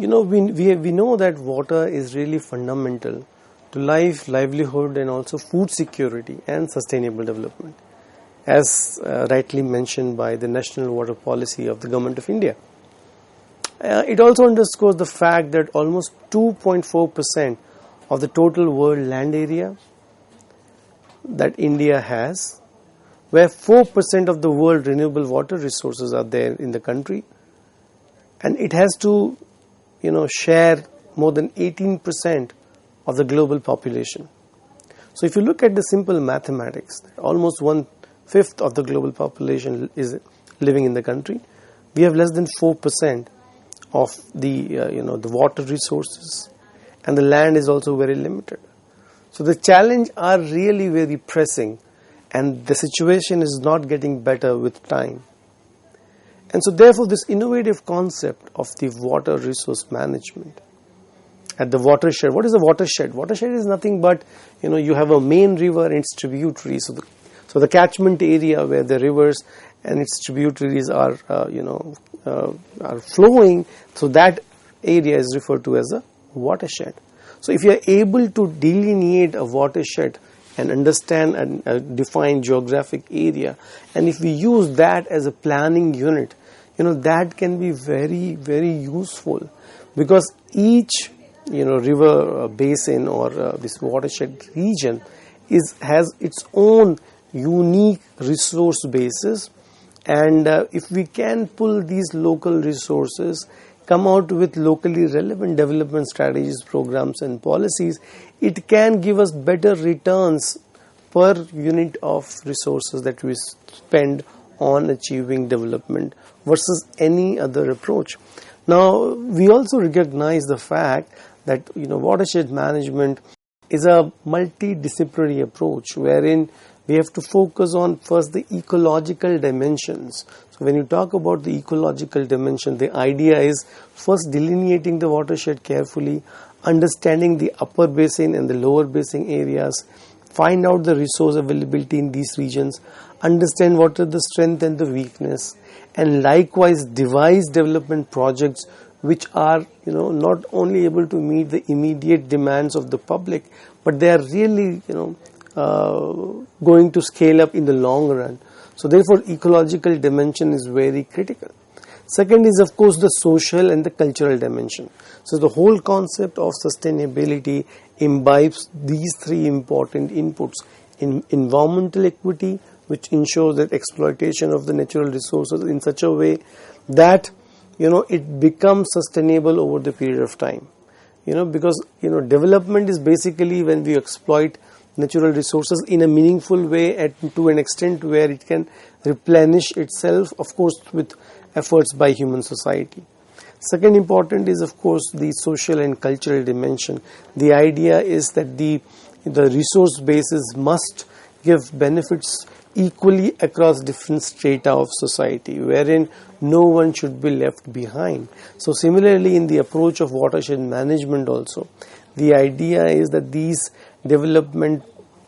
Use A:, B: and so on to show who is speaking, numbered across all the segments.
A: we know that water is really fundamental to life, livelihood, and also food security and sustainable development, as rightly mentioned by the National Water Policy of the Government of India. It also underscores the fact that almost 2.4% of the total world land area that India has, where 4% of the world renewable water resources are there in the country, and it has to share more than 18% of the global population. So if you look at the simple mathematics, almost 1/5 of the global population is living in the country. We have less than 4% of the water resources, and the land is also very limited. So the challenge are really very pressing, and the situation is not getting better with time. And so therefore this innovative concept of the water resource management at the watershed. What is a watershed? Watershed is nothing but, you have a main river and its tributaries. So the catchment area where the rivers and its tributaries are flowing, so that area is referred to as a watershed. So if you are able to delineate a watershed and understand and define geographic area, and if we use that as a planning unit, that can be very, very useful, because each river basin or this watershed region has its own unique resource basis, and if we can pull these local resources, come out with locally relevant development strategies, programs and policies, it can give us better returns per unit of resources that we spend on achieving development versus any other approach. Now, we also recognize the fact that watershed management is a multidisciplinary approach wherein we have to focus on first the ecological dimensions. So when you talk about the ecological dimension, the idea is first delineating the watershed carefully, understanding the upper basin and the lower basin areas, find out the resource availability in these regions, understand what are the strength and the weakness, and likewise devise development projects which are not only able to meet the immediate demands of the public, but they are really going to scale up in the long run. So therefore ecological dimension is very critical. Second is of course the social and the cultural dimension. So the whole concept of sustainability imbibes these three important inputs: in environmental equity, which ensures that exploitation of the natural resources in such a way that it becomes sustainable over the period of time. Because development is basically when we exploit natural resources in a meaningful way to an extent where it can replenish itself, of course with efforts by human society. Second important is of course the social and cultural dimension. The idea is that the resource bases must give benefits equally across different strata of society, wherein no one should be left behind. So similarly in the approach of watershed management also, the idea is that these development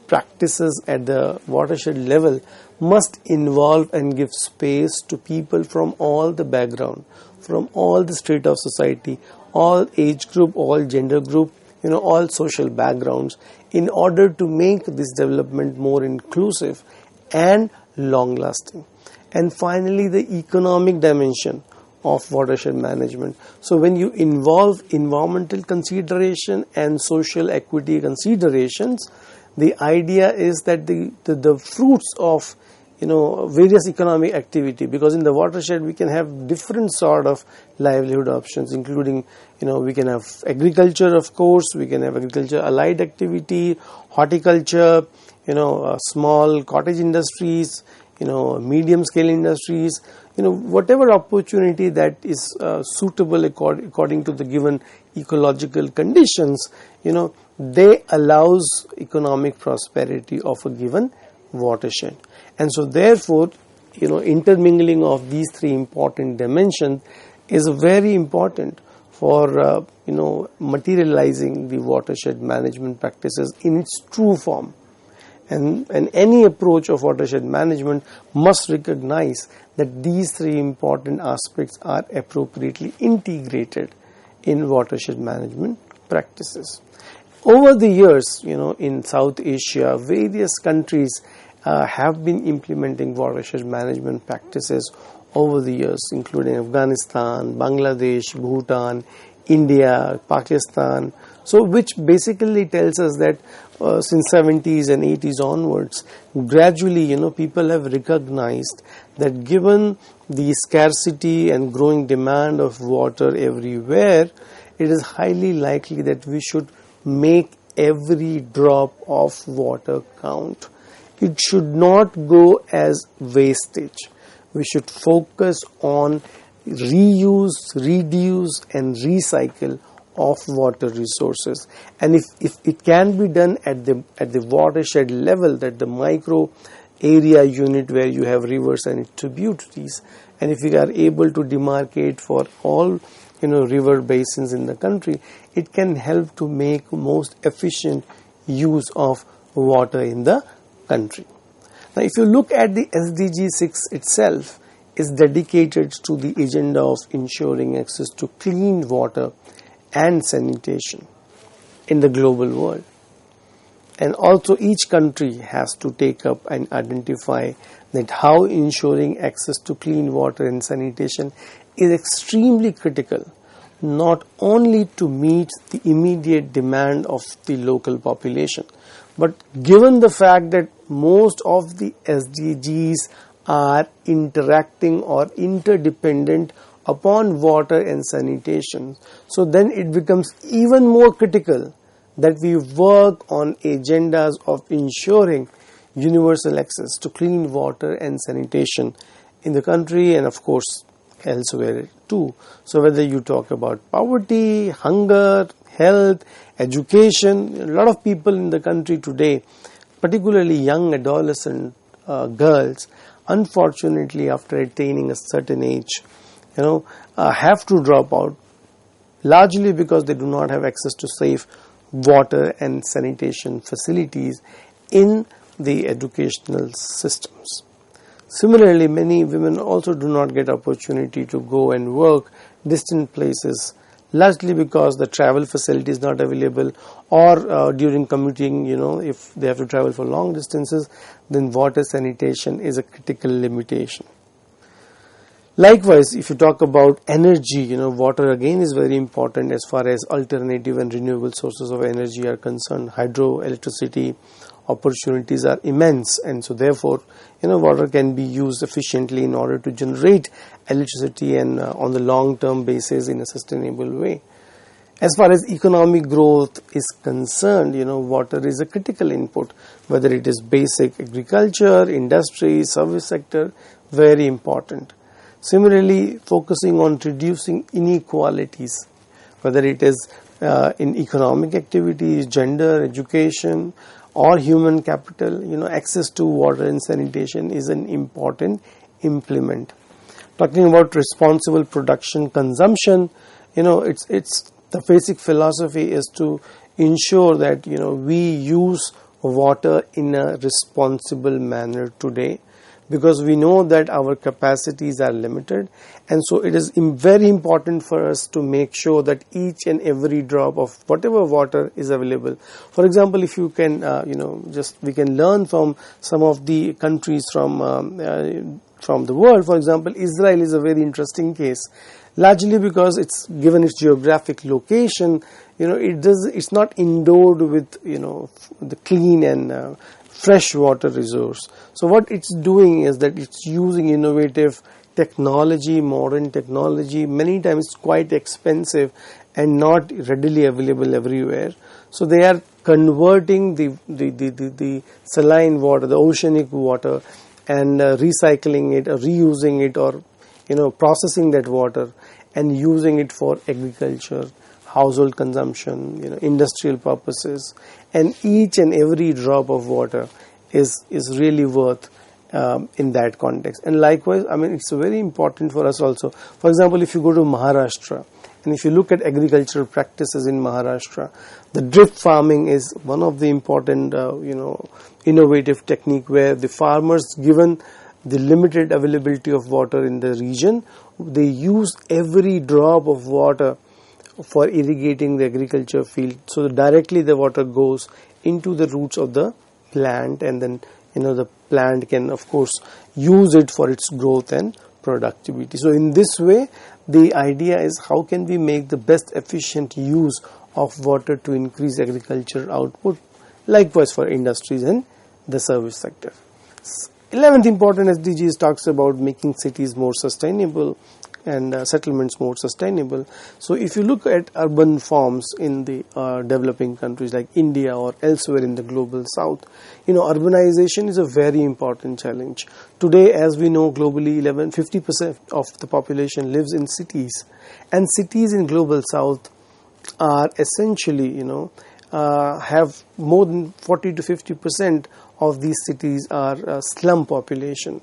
A: practices at the watershed level must involve and give space to people from all the background, from all the strata of society, all age group, all gender group, all social backgrounds, in order to make this development more inclusive and long lasting. And finally the economic dimension of watershed management. So when you involve environmental consideration and social equity considerations, the idea is that the fruits of various economic activity, because in the watershed we can have different sort of livelihood options, including we can have agriculture, of course, we can have agriculture allied activity, horticulture, small cottage industries, medium scale industries, whatever opportunity that is suitable according to the given ecological conditions, they allows economic prosperity of a given watershed. And so therefore, intermingling of these three important dimensions is very important for materializing the watershed management practices in its true form. And any approach of watershed management must recognize that these three important aspects are appropriately integrated in watershed management practices. Over the years, in South Asia, various countries have been implementing watershed management practices over the years, including Afghanistan, Bangladesh, Bhutan, India, Pakistan. So which basically tells us that since 70s and 80s onwards, gradually, people have recognized that given the scarcity and growing demand of water everywhere, it is highly likely that we should make every drop of water count. It should not go as wastage. We should focus on reuse, reduce and recycle of water resources. And if it can be done at the watershed level, that the micro area unit where you have rivers and tributaries, and if we are able to demarcate for all river basins in the country, it can help to make most efficient use of water in the country. Now, if you look at the SDG 6 itself, is dedicated to the agenda of ensuring access to clean water and sanitation in the global world. And also each country has to take up and identify that how ensuring access to clean water and sanitation is extremely critical, not only to meet the immediate demand of the local population, but given the fact that most of the SDGs are interacting or interdependent upon water and sanitation, so then it becomes even more critical that we work on agendas of ensuring universal access to clean water and sanitation in the country and of course elsewhere too. So whether you talk about poverty, hunger, health, education, a lot of people in the country today, particularly young adolescent girls, unfortunately after attaining a certain age, have to drop out, largely because they do not have access to safe water and sanitation facilities in the educational systems. Similarly, many women also do not get opportunity to go and work distant places, largely because the travel facility is not available, or during commuting, if they have to travel for long distances, then water sanitation is a critical limitation. Likewise, if you talk about energy, water again is very important as far as alternative and renewable sources of energy are concerned. Hydroelectricity opportunities are immense, and so therefore, water can be used efficiently in order to generate electricity and on the long-term basis in a sustainable way. As far as economic growth is concerned, water is a critical input, whether it is basic agriculture, industry, service sector, very important. Similarly, focusing on reducing inequalities, whether it is in economic activities, gender, education, or human capital, access to water and sanitation is an important implement. Talking about responsible production consumption, it's the basic philosophy is to ensure that we use water in a responsible manner today, because we know that our capacities are limited, and so it is very important for us to make sure that each and every drop of whatever water is available. For example, if you can, we can learn from some of the countries from the world. For example, Israel is a very interesting case, largely because it's given its geographic location. It's not endowed with the clean and fresh water resource. So what it's doing is that it's using innovative technology, modern technology. Many times it's quite expensive and not readily available everywhere. So they are converting the saline water, the oceanic water, and recycling it or reusing it, or processing that water and using it for agriculture, household consumption, industrial purposes, and each and every drop of water is really worth in that context. And likewise, it's very important for us also. For example, if you go to Maharashtra, and if you look at agricultural practices in Maharashtra, the drip farming is one of the important, innovative technique where the farmers, given the limited availability of water in the region, they use every drop of water for irrigating the agriculture field. So directly the water goes into the roots of the plant, and then the plant can of course use it for its growth and productivity. So in this way, the idea is how can we make the best efficient use of water to increase agriculture output, likewise for industries and the service sector. 11th important SDGs talks about making cities more sustainable and settlements more sustainable. So if you look at urban forms in the developing countries like India or elsewhere in the global south, urbanization is a very important challenge. Today, as we know, globally 50% of the population lives in cities, and cities in global south are essentially have more than 40 to 50% of these cities are slum population,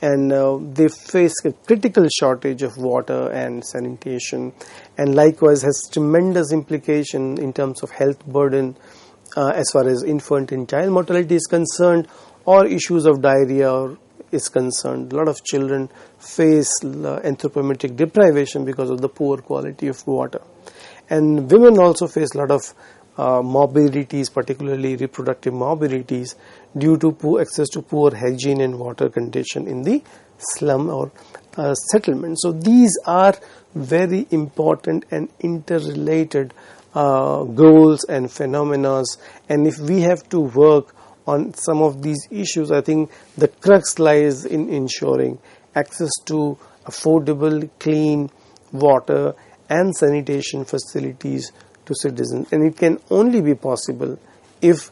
A: and they face a critical shortage of water and sanitation, and likewise has tremendous implication in terms of health burden as far as infant and child mortality is concerned, or issues of diarrhea is concerned. A lot of children face anthropometric deprivation because of the poor quality of water, and women also face a lot of morbidities, particularly reproductive morbidities, due to poor access to poor hygiene and water condition in the slum or settlement. So these are very important and interrelated goals and phenomena, and if we have to work on some of these issues, I think the crux lies in ensuring access to affordable, clean water and sanitation facilities to citizens, and it can only be possible if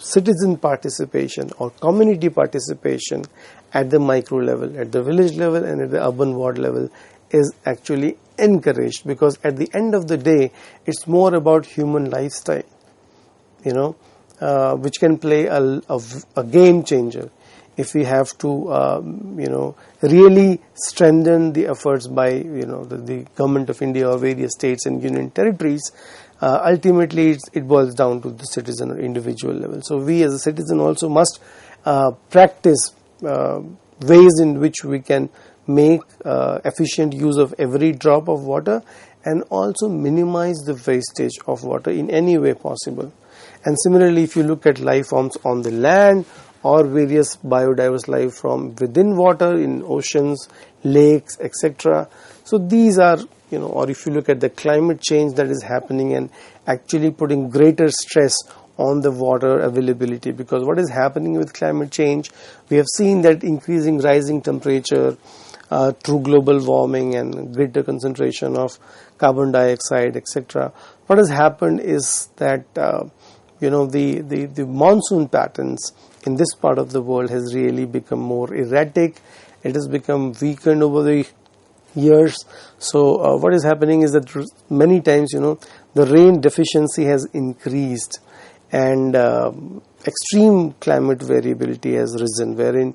A: citizen participation or community participation at the micro level, at the village level and at the urban ward level is actually encouraged, because at the end of the day it's more about human lifestyle, which can play a game changer if we have to really strengthen the efforts by the government of India or various states and union territories. Ultimately it boils down to the citizen or individual level. So we as a citizen also must practice ways in which we can make efficient use of every drop of water, and also minimize the wastage of water in any way possible. And similarly, if you look at life forms on the land or various biodiverse life from within water in oceans, lakes, etc. So these are, or if you look at the climate change that is happening and actually putting greater stress on the water availability, because what is happening with climate change, we have seen that rising temperature through global warming and greater concentration of carbon dioxide, etc. What has happened is that the monsoon patterns in this part of the world has really become more erratic. It has become weakened over the years. So what is happening is that many times the rain deficiency has increased, and extreme climate variability has risen, wherein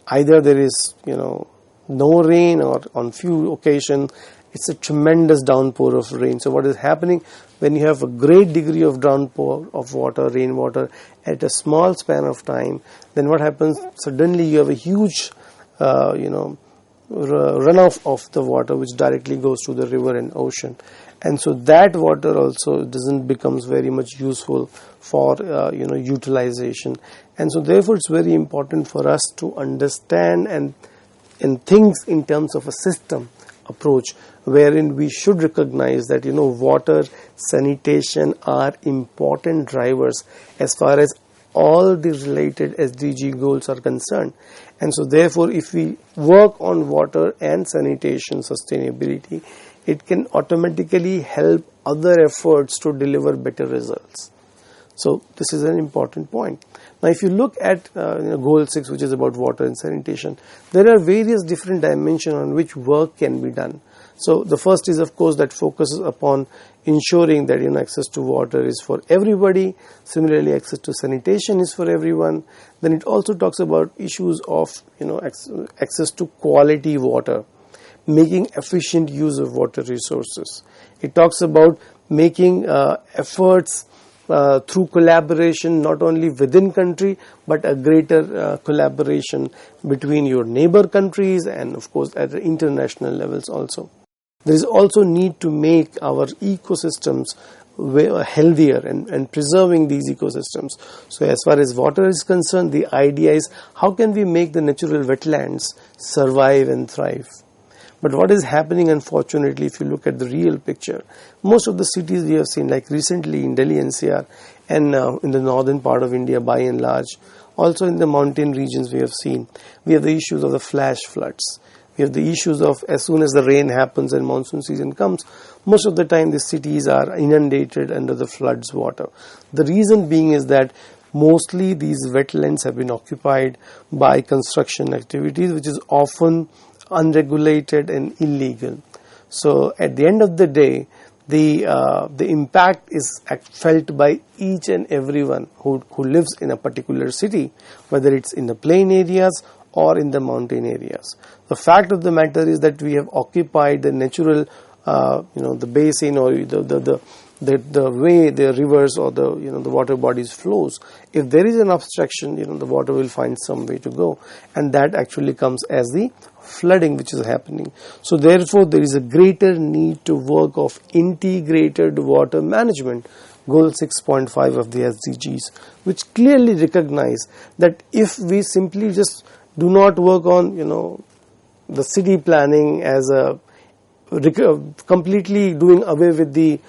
A: either there is no rain, or on few occasions it's a tremendous downpour of rain. So what is happening when you have a great degree of downpour of water, rainwater at a small span of time, then what happens, suddenly you have a huge runoff of the water which directly goes to the river and ocean, and so that water also doesn't becomes very much useful for utilization. And so therefore it's very important for us to understand and things in terms of a system approach, wherein we should recognize that water, sanitation are important drivers as far as all the related SDG goals are concerned. And so therefore if we work on water and sanitation sustainability, it can automatically help other efforts to deliver better results. So this is an important point. Now if you look at goal 6, which is about water and sanitation, there are various different dimensions on which work can be done. So the first is of course that focuses upon ensuring that access to water is for everybody. Similarly, access to sanitation is for everyone. Then it also talks about issues of access to quality water, making efficient use of water resources. It talks about making efforts through collaboration, not only within country but a greater collaboration between your neighbor countries and of course at the international levels also. There is also need to make our ecosystems healthier and preserving these ecosystems. So as far as water is concerned, the idea is how can we make the natural wetlands survive and thrive. But what is happening, unfortunately, if you look at the real picture, most of the cities we have seen, like recently in Delhi NCR and in the northern part of India by and large, also in the mountain regions we have seen, we have the issues of the flash floods. We have the issues of as soon as the rain happens and monsoon season comes, most of the time the cities are inundated under the floods water. The reason being is that mostly these wetlands have been occupied by construction activities, which is often unregulated and illegal. So at the end of the day, the impact is felt by each and everyone who lives in a particular city, whether it's in the plain areas or in the mountain areas. The fact of the matter is that we have occupied the natural, the basin or the way the rivers or the water bodies flows. If there is an obstruction, the water will find some way to go, and that actually comes as the flooding which is happening. So therefore, there is a greater need to work of integrated water management. Goal 6.5 of the SDGs, which clearly recognize that if we simply just do not work on the city planning as a completely doing away with the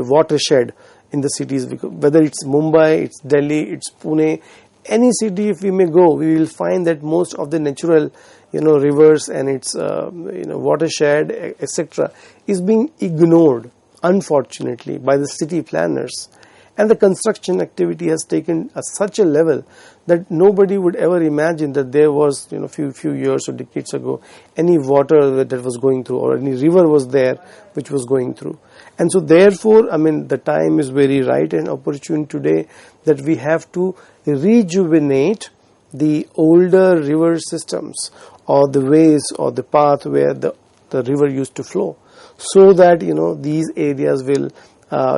A: watershed in the cities, whether it's Mumbai, it's Delhi, it's Pune, any city if we may go, we will find that most of the natural rivers and its watershed, etc., is being ignored, unfortunately, by the city planners. And the construction activity has taken such a level that nobody would ever imagine that there was, few years or decades ago, any water that was going through or any river was there which was going through. And so therefore, the time is very right and opportune today that we have to rejuvenate the older river systems or the ways or the path where the river used to flow, so that these areas will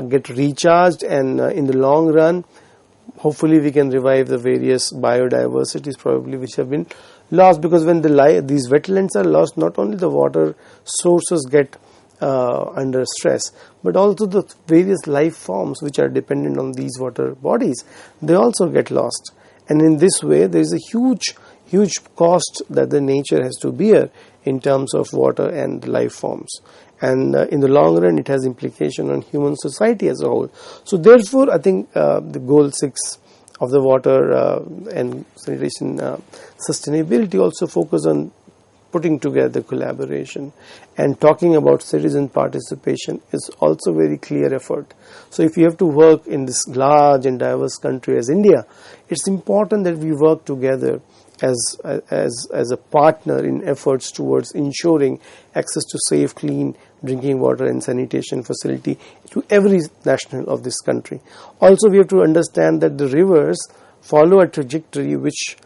A: get recharged, and in the long run, hopefully we can revive the various biodiversities probably which have been lost, because when these wetlands are lost, not only the water sources get under stress, but also the various life forms which are dependent on these water bodies, they also get lost. And in this way, there is a huge cost that the nature has to bear in terms of water and life forms. And in the long run, it has implication on human society as a whole. So therefore, I think the goal 6 of the water and sanitation sustainability also focus on putting together collaboration, and talking about citizen participation is also very clear effort. So if you have to work in this large and diverse country as India, it's important that we work together as a partner in efforts towards ensuring access to safe, clean drinking water and sanitation facility to every national of this country. Also, we have to understand that the rivers follow a trajectory which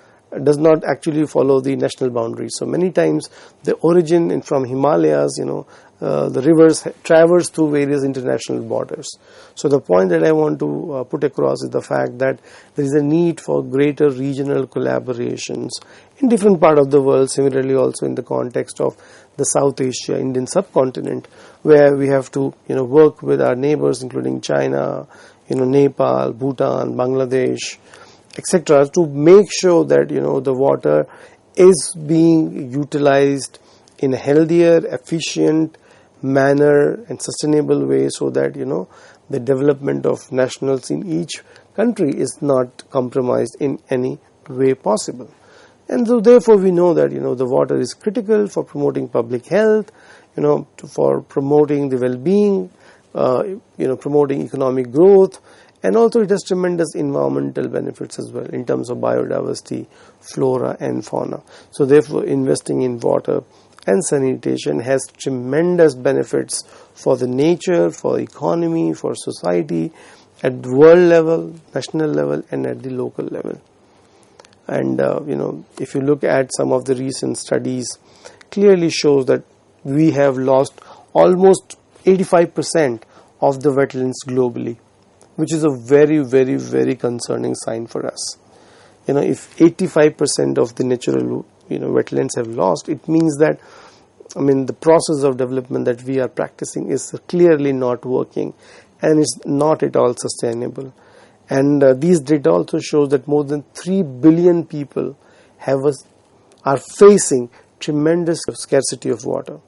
A: does not actually follow the national boundaries. So many times the origin from Himalayas, the rivers traverse through various international borders. So the point that I want to put across is the fact that there is a need for greater regional collaborations in different parts of the world, similarly also in the context of the South Asia, Indian subcontinent, where we have to work with our neighbors including China, Nepal, Bhutan, Bangladesh, etc., to make sure that the water is being utilized in a healthier, efficient manner and sustainable way, so that the development of nationals in each country is not compromised in any way possible. And so therefore we know that the water is critical for promoting public health, for promoting the well-being, promoting economic growth, and also it has tremendous environmental benefits as well in terms of biodiversity, flora and fauna. So therefore investing in water and sanitation has tremendous benefits for the nature, for economy, for society at the world level, national level and at the local level. And if you look at some of the recent studies, clearly shows that we have lost almost 85% of the wetlands globally, which is a very, very, very concerning sign for us. If 85% of the natural wetlands have lost, it means that the process of development that we are practicing is clearly not working and is not at all sustainable. And these data also shows that more than 3 billion people are facing tremendous scarcity of water.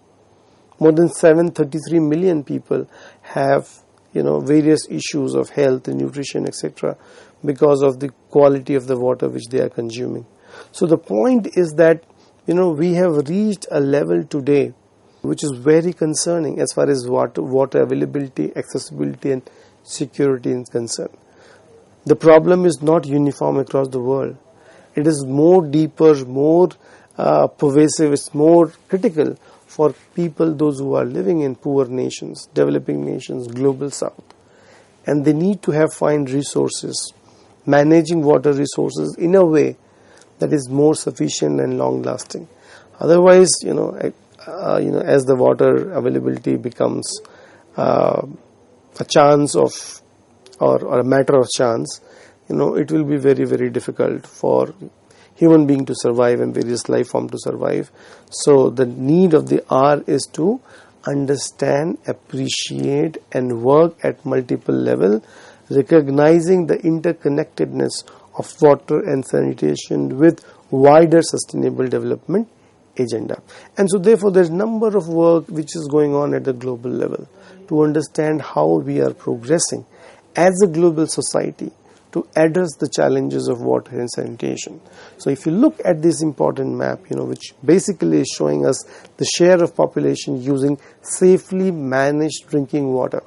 A: More than 733 million people have various issues of health and nutrition, etc., because of the quality of the water which they are consuming. So the point is that we have reached a level today which is very concerning as far as water availability, accessibility and security is concerned. The problem is not uniform across the world. It is more deeper, more pervasive, it's more critical for people, those who are living in poor nations, developing nations, global south. And they need to find resources, managing water resources in a way that is more sufficient and long lasting. Otherwise, as the water availability becomes a chance of or a matter of chance, it will be very, very difficult for human being to survive and various life form to survive. So the need of the hour is to understand, appreciate and work at multiple level, recognizing the interconnectedness of water and sanitation with wider sustainable development agenda. And so therefore there is a number of work which is going on at the global level to understand how we are progressing as a global society to address the challenges of water and sanitation. So if you look at this important map, which basically is showing us the share of population using safely managed drinking water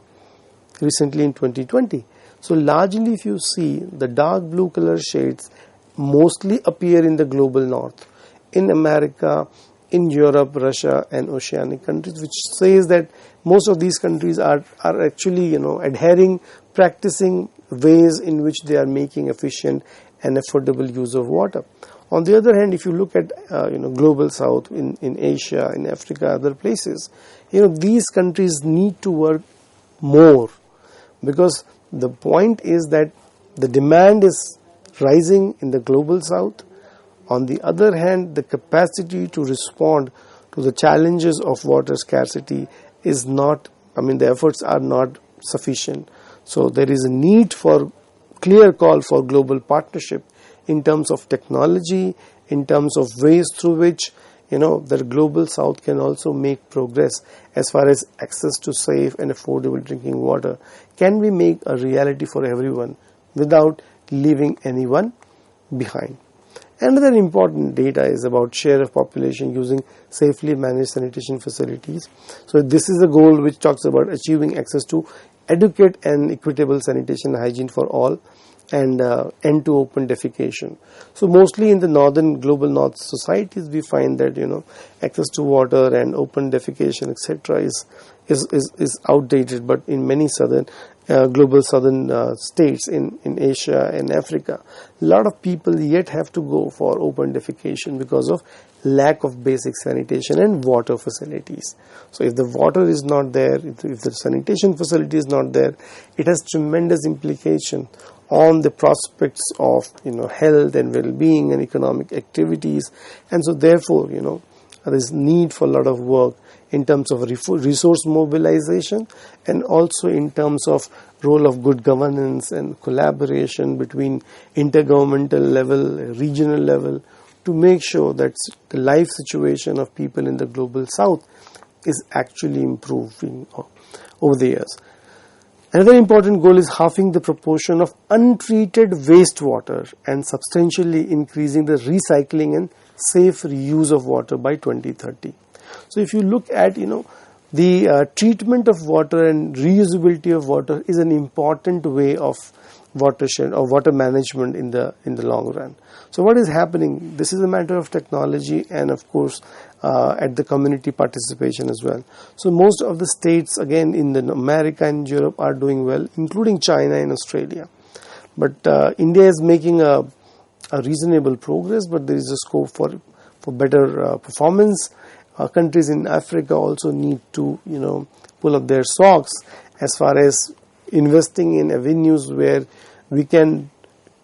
A: recently in 2020. So largely if you see, the dark blue color shades mostly appear in the global north, in America, in Europe, Russia and oceanic countries, which says that most of these countries are actually adhering, practicing ways in which they are making efficient and affordable use of water. On the other hand, if you look at global south, in Asia, in Africa, other places, these countries need to work more, because the point is that the demand is rising in the global south. On the other hand, the capacity to respond to the challenges of water scarcity is not, the efforts are not sufficient. So there is a need for clear call for global partnership in terms of technology, in terms of ways through which the global south can also make progress as far as access to safe and affordable drinking water can be made a reality for everyone without leaving anyone behind. Another important data is about share of population using safely managed sanitation facilities. So this is a goal which talks about achieving access to adequate and equitable sanitation and hygiene for all, and end to open defecation. So mostly in the northern global north societies, we find that access to water and open defecation, etc., is outdated. But in many southern global southern states in Asia and Africa, a lot of people yet have to go for open defecation because of lack of basic sanitation and water facilities. So if the water is not there, if the sanitation facility is not there, it has tremendous implication on the prospects of health and well-being and economic activities. And so therefore there is need for a lot of work in terms of resource mobilization and also in terms of role of good governance and collaboration between intergovernmental level, regional level, to make sure that the life situation of people in the global south is actually improving over the years. Another important goal is halving the proportion of untreated wastewater and substantially increasing the recycling and safe reuse of water by 2030. So if you look at the treatment of water and reusability of water is an important way of watershed or water management in the long run. So what is happening? This is a matter of technology and of course at the community participation as well. So most of the states again in America and Europe are doing well, including China and Australia. But India is making a reasonable progress, but there is a scope for better performance. Countries in Africa also need to pull up their socks as far as investing in avenues where we can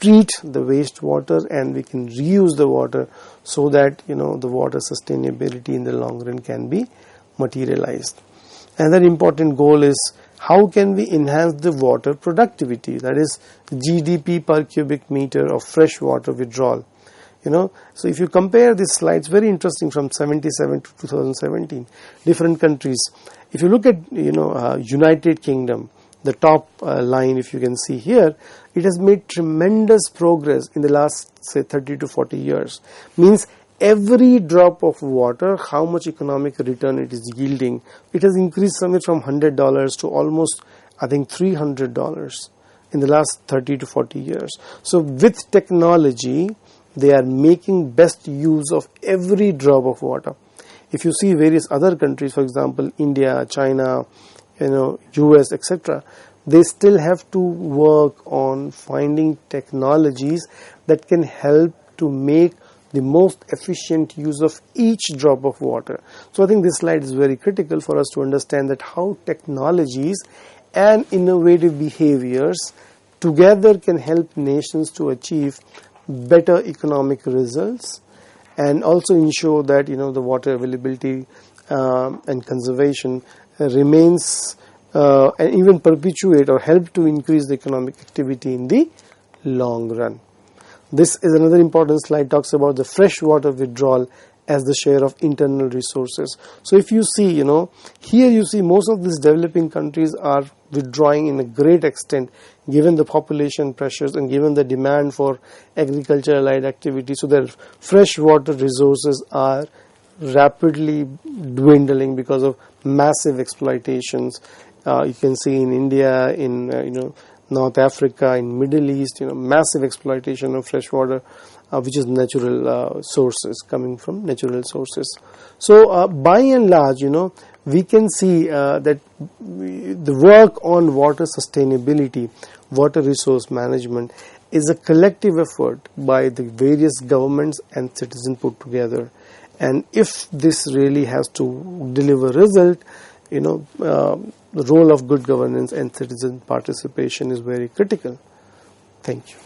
A: treat the wastewater and we can reuse the water, so that the water sustainability in the long run can be materialized. Another important goal is how can we enhance the water productivity, that is GDP per cubic meter of fresh water withdrawal. So if you compare these slides, very interesting, from 77 to 2017, different countries. If you look at United Kingdom, the top line, if you can see here, it has made tremendous progress in the last, say, 30 to 40 years. Means every drop of water, how much economic return it is yielding, it has increased somewhere from $100 to almost, I think, $300 in the last 30 to 40 years. So with technology, they are making best use of every drop of water. If you see various other countries, for example, India, China, US, etc., they still have to work on finding technologies that can help to make the most efficient use of each drop of water. So I think this slide is very critical for us to understand that how technologies and innovative behaviors together can help nations to achieve better economic results, and also ensure that the water availability and conservation remains and even perpetuate or help to increase the economic activity in the long run. This is another important slide, talks about the fresh water withdrawal as the share of internal resources. So if you see, here you see most of these developing countries are withdrawing in a great extent, given the population pressures and given the demand for agriculture-allied activity. So their fresh water resources are rapidly dwindling because of massive exploitations. You can see in India, in North Africa, in Middle East, massive exploitation of fresh water, which is natural sources, coming from natural sources. So by and large, we can see that the work on water sustainability, water resource management, is a collective effort by the various governments and citizens put together. And if this really has to deliver result, the role of good governance and citizen participation is very critical. Thank you.